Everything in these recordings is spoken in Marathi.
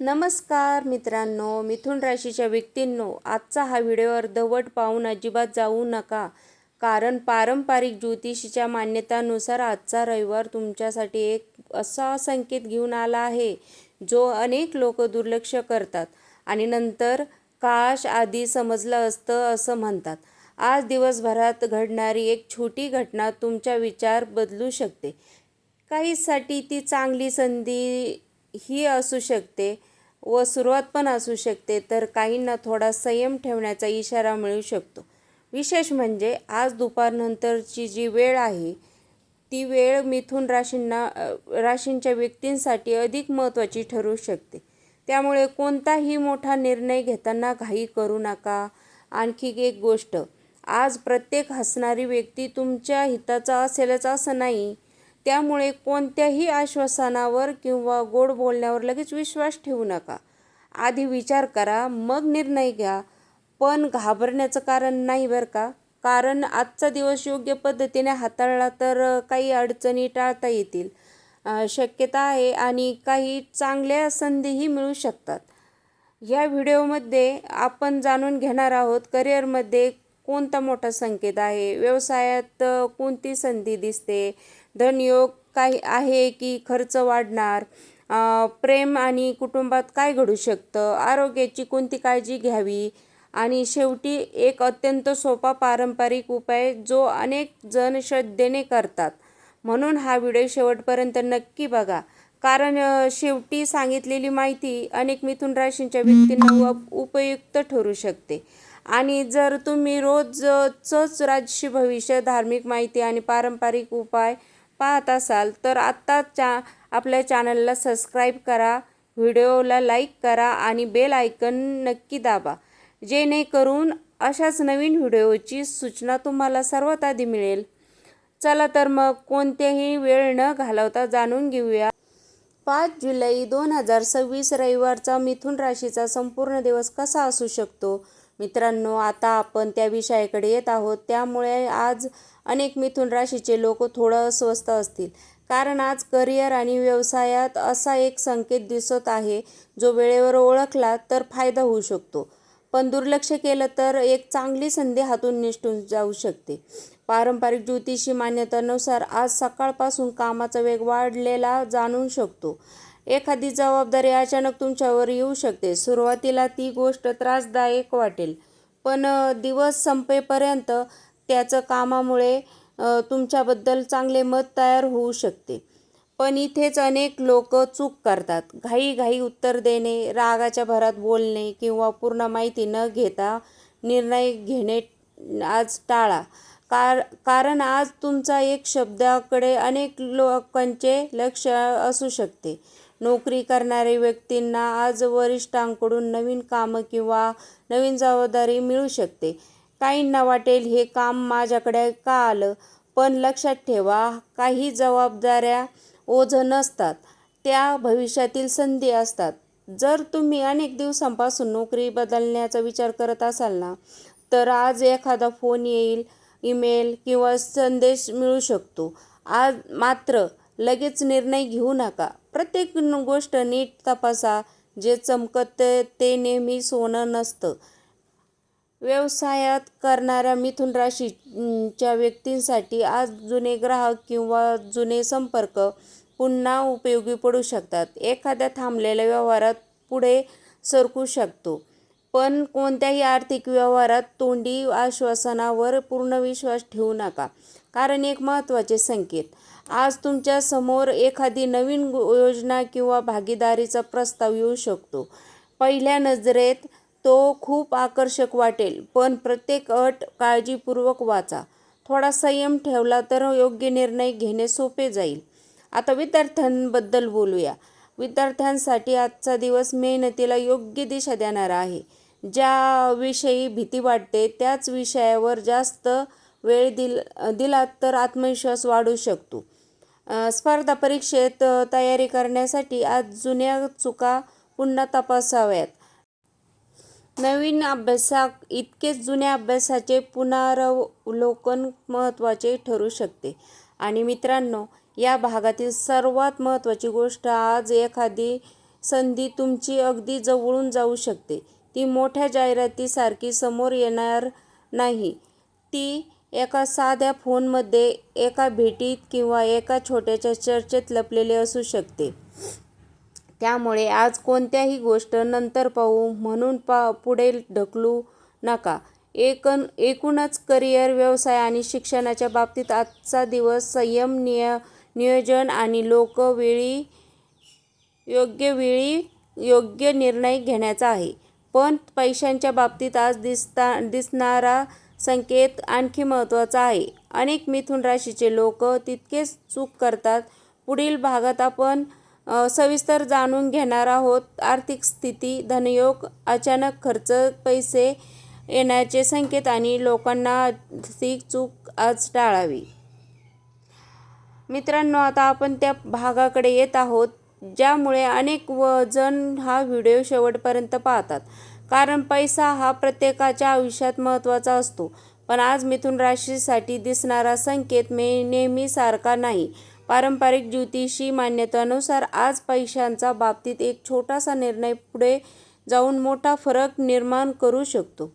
नमस्कार मित्रांनो, मिथुन राशीच्या व्यक्तींनो, आजचा हा व्हिडिओ अर्धवट पाहून अजिबात जाऊ नका. कारण पारंपरिक ज्योतिषीच्या मान्यतानुसार आजचा रविवार तुमच्यासाठी एक असा संकेत घेऊन आला आहे जो अनेक लोक दुर्लक्ष करतात आणि नंतर काश आधी समजलं असतं असं म्हणतात. आज दिवसभरात घडणारी एक छोटी घटना तुमचा विचार बदलू शकते. काहींसाठी ती चांगली संधी ही असू शकते व सुरुवात पण असू शकते, तर काहींना थोडा संयम ठेवण्याचा इशारा मिळू शकतो. विशेष म्हणजे आज दुपारनंतरची जी वेळ आहे ती वेळ मिथुन राशींच्या व्यक्तींसाठी अधिक महत्त्वाची ठरू शकते. त्यामुळे कोणताही मोठा निर्णय घेताना घाई करू नका. आणखी एक गोष्ट, आज प्रत्येक हसणारी व्यक्ती तुमच्या हिताचा असेलच असं नाही. त्यामुळे कोणत्याही आश्वासनावर किंवा गोड बोलण्यावर लगेच विश्वास ठेवू नका. आधी विचार करा, मग निर्णय घ्या. पण घाबरण्याचं कारण नाही बरं का. कारण आजचा दिवस योग्य पद्धतीने हाताळला तर काही अडचणी टाळता येतील, शक्यता आहे आणि काही चांगल्या संधीही मिळू शकतात. या व्हिडिओमध्ये आपण जाणून घेणार आहोत करिअरमध्ये कोणता मोठा संकेत आहे, व्यवसायात कोणती संधी दिसते, धनयोग काय आहे की खर्च वाढणार, प्रेम आणि कुटुंबात काय घडू शकतं, आरोग्याची कोणती काळजी घ्यावी आणि शेवटी एक अत्यंत सोपा पारंपरिक उपाय जो अनेक जण श्रद्धेने करतात. म्हणून हा व्हिडिओ शेवटपर्यंत नक्की बघा. कारण शेवटी सांगितलेली माहिती अनेक मिथुन राशींच्या व्यक्तींना उपयुक्त ठरू शकते. आणि जर तुम्ही रोजच राजशी भविष्य, धार्मिक माहिती आणि पारंपरिक उपाय पाहत असाल तर आत्ताच आपल्या चॅनलला सबस्क्राईब करा, व्हिडिओला लाईक करा आणि बेल आयकन नक्की दाबा, जेणेकरून अशाच नवीन व्हिडिओची सूचना तुम्हाला सर्वात आधी मिळेल. चला तर मग कोणत्याही वेळ न घालवता जाणून घेऊया 5 जुलै 2026 रविवारचा मिथुन राशीचा संपूर्ण दिवस कसा असू शकतो. मित्रांनो, आता आपण त्या विषयाकडे येत आहोत. त्यामुळे आज अनेक मिथुन राशीचे लोक थोडं अस्वस्थ असतील. कारण आज करिअर आणि व्यवसायात असा एक संकेत दिसत आहे जो वेळेवर ओळखला तर फायदा होऊ शकतो, पण दुर्लक्ष केलं तर एक चांगली संधी हातून निसटून जाऊ शकते. पारंपरिक ज्योतिषी मान्यतानुसार आज सकाळपासून कामाचा वेग वाढलेला जाणवू शकतो. एखादी जबाबदारी अचानक तुमच्यावर येऊ शकते. सुरुवातीला ती गोष्ट त्रासदायक वाटेल, पण दिवस संपेपर्यंत त्याचं कामामुळे तुमच्याबद्दल चांगले मत तयार होऊ शकते. पण इथेच अनेक लोक चूक करतात. घाई उत्तर देणे, रागाच्या भरात बोलणे किंवा पूर्ण माहिती न घेता निर्णय घेणे आज टाळा. कारण आज तुमचा एक शब्दाकडे अनेक लोकांचे लक्ष असू शकते. नोकरी करणाऱ्या व्यक्तींना आज वरिष्ठांकडून नवीन कामं किंवा नवीन जबाबदारी मिळू शकते. काहींना वाटेल हे काम माझ्याकडे का आलं, पण लक्षात ठेवा, काही जबाबदाऱ्या ओझं नसतात, त्या भविष्यातील संधी असतात. जर तुम्ही अनेक दिवसांपासून नोकरी बदलण्याचा विचार करत असाल ना, तर आज एखादा फोन येईल, ईमेल किंवा संदेश मिळू शकतो. आज मात्र लगेच निर्णय घेऊ नका. प्रत्येक गोष्ट नीट तपासा. जे चमकतं ते नेहमी सोनं नसतं. व्यवसायात करणाऱ्या मिथुन राशीच्या व्यक्तींसाठी आज जुने ग्राहक किंवा जुने संपर्क पुन्हा उपयोगी पडू शकतात. एखाद्या थांबलेल्या व्यवहारात पुढे सरकू शकतो. पण कोणत्याही आर्थिक व्यवहारात तोंडी आश्वासनावर पूर्ण विश्वास ठेवू नका. कारण एक महत्त्वाचे संकेत, आज तुमच्या समोर एखादी नवीन योजना किंवा भागीदारीचा प्रस्ताव येऊ शकतो. पहिल्या नजरेत तो खूप आकर्षक वाटेल, पण प्रत्येक अट काळजीपूर्वक वाचा. थोडा संयम ठेवला तर योग्य निर्णय घेणे सोपे जाईल. आता विद्यार्थ्यांबद्दल बोलूया. विद्यार्थ्यांसाठी आजचा दिवस मेहनतीला योग्य दिशा देणारा आहे. ज्या विषयी भीती वाटते त्याच विषयावर जास्त वेळ दिलात तर आत्मविश्वास वाढू शकतो. स्पर्धा परीक्षेत तयारी करण्यासाठी आज जुन्या चुका पुन्हा तपासाव्यात. नवीन अभ्यासा इतकेच जुन्या अभ्यासाचे पुनरावलोकन महत्त्वाचे ठरू शकते. आणि मित्रांनो, या भागातील सर्वात महत्त्वाची गोष्ट, आज एखादी संधी तुमची अगदी जवळून जाऊ शकते. ती मोठ्या जाहिरातीसारखी समोर येणार नाही. ती एका साध्या फोनमध्ये, एका भेटीत किंवा एका छोट्याशा चर्चेत लपलेली असू शकते. त्यामुळे आज कोणत्याही गोष्ट नंतर पाहू म्हणून पुढे ढकलू नका. एकूणच करिअर, व्यवसाय आणि शिक्षणाच्या बाबतीत आजचा दिवस संयम, नियोजन आणि योग्य वेळी योग्य निर्णय घेण्याचा आहे. पण पैशांच्या बाबतीत आज दिसणारा संकेत आणखी महत्त्वाचा आहे. अनेक मिथुन राशीचे लोक तितकेच चूक करतात. पुढील भागात आपण सविस्तर जाणून घेणार आहोत. आर्थिक स्थिती, धनयोग, अचानक खर्च, पैसे येण्याचे संकेत आणि लोकांना आर्थिक चूक आज टाळावी. मित्रांनो, आता आपण त्या भागाकडे येत आहोत ज्यामुळे अनेक जण हा व्हिडिओ शेवटपर्यंत पाहतात. कारण पैसा हा प्रत्येकाच्या आयुष्यात महत्त्वाचा असतो. पण आज मिथुन राशीसाठी दिसणारा संकेत नेहमी सारखा नाही. पारंपरिक ज्योतिषी मान्यतेनुसार आज पैशांच्या बाबतीत एक छोटासा निर्णय पुढे जाऊन मोठा फरक निर्माण करू शकतो.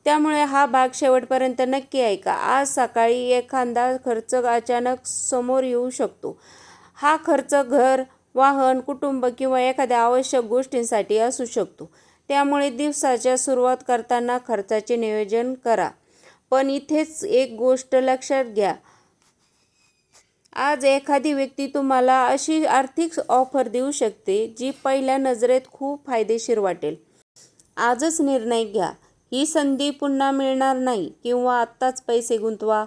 त्यामुळे हा भाग शेवटपर्यंत नक्की ऐका. आज सकाळी एखादा खर्च अचानक समोर येऊ शकतो. हा खर्च घर, वाहन, कुटुंब किंवा एखाद्या आवश्यक गोष्टींसाठी असू शकतो. त्यामुळे दिवसाच्या सुरुवात करताना खर्चाचे नियोजन करा. पण इथेच एक गोष्ट लक्षात घ्या. आज एखादी व्यक्ती तुम्हाला अशी आर्थिक ऑफर देऊ शकते जी पहिल्या नजरेत खूप फायदेशीर वाटेल. आजच निर्णय घ्या. ही संधी पुन्हा मिळणार नाही किंवा आत्ताच पैसे गुंतवा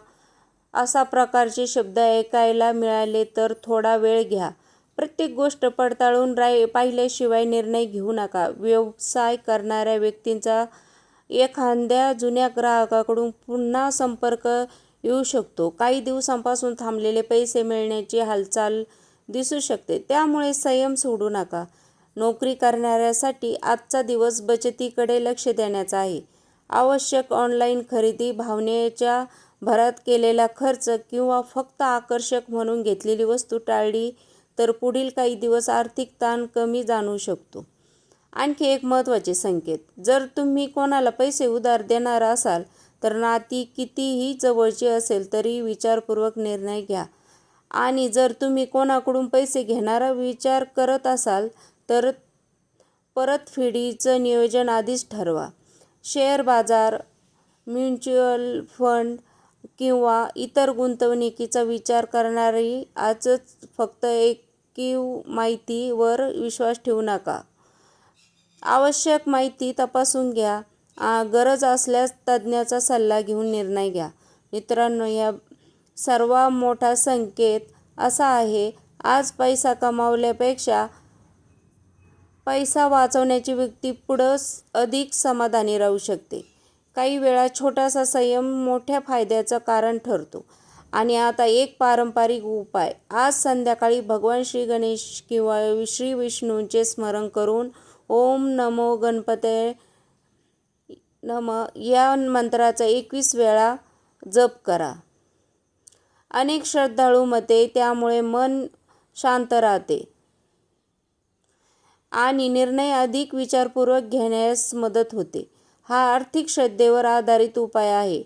अशा प्रकारचे शब्द ऐकायला मिळाले तर थोडा वेळ घ्या. प्रत्येक गोष्ट पडताळून पाहिल्याशिवाय निर्णय घेऊ नका. व्यवसाय करणाऱ्या व्यक्तींचा एखाद्या जुन्या ग्राहकाकडून पुन्हा संपर्क येऊ शकतो. काही दिवसांपासून थांबलेले पैसे मिळण्याची हालचाल दिसू शकते. त्यामुळे संयम सोडू नका. नोकरी करणाऱ्यांसाठी आजचा दिवस बचतीकडे लक्ष देण्याचा आहे. आवश्यक ऑनलाईन खरेदी, भावनेच्या भरात केलेला खर्च किंवा फक्त आकर्षक म्हणून घेतलेली वस्तू टाळली तर पुढील काही दिवस आर्थिक ताण कमी जाणवू शकतो. आणखी एक महत्त्वाचे संकेत. जर तुम्ही कोणाला पैसे उधार देणार असाल तर नाती कितीही जवळची असेल तरी विचारपूर्वक निर्णय घ्या. आणि जर तुम्ही कोणाकडून पैसे घेण्याचा विचार करत असाल तर परतफेडीचं नियोजन आधीच ठरवा. शेअर बाजार, म्युच्युअल फंड किंवा इतर गुंतवणुकीचा विचार करणारी आजच फक्त ऐकीव माहितीवर विश्वास ठेवू नका. आवश्यक माहिती तपासून घ्या. गरज असल्यास तज्ज्ञाचा सल्ला घेऊन निर्णय घ्या. मित्रांनो, या सर्वात मोठा संकेत असा आहे, आज पैसा कमावल्यापेक्षा पैसा वाचवण्याची व्यक्ती पुढं अधिक समाधानी राहू शकते. काही वेळा छोटासा संयम मोठ्या फायद्याचं कारण ठरतो. आणि आता एक पारंपरिक उपाय. आज संध्याकाळी भगवान श्री गणेश किंवा श्री विष्णूंचे स्मरण करून ओम नमो गणपतये नमः या मंत्राचा 21 वेळा जप करा. अनेक श्रद्धाळू मते त्यामुळे मन शांत राहते आणि निर्णय अधिक विचारपूर्वक घेण्यास मदत होते. हा आर्थिक श्रद्धेवर आधारित उपाय आहे.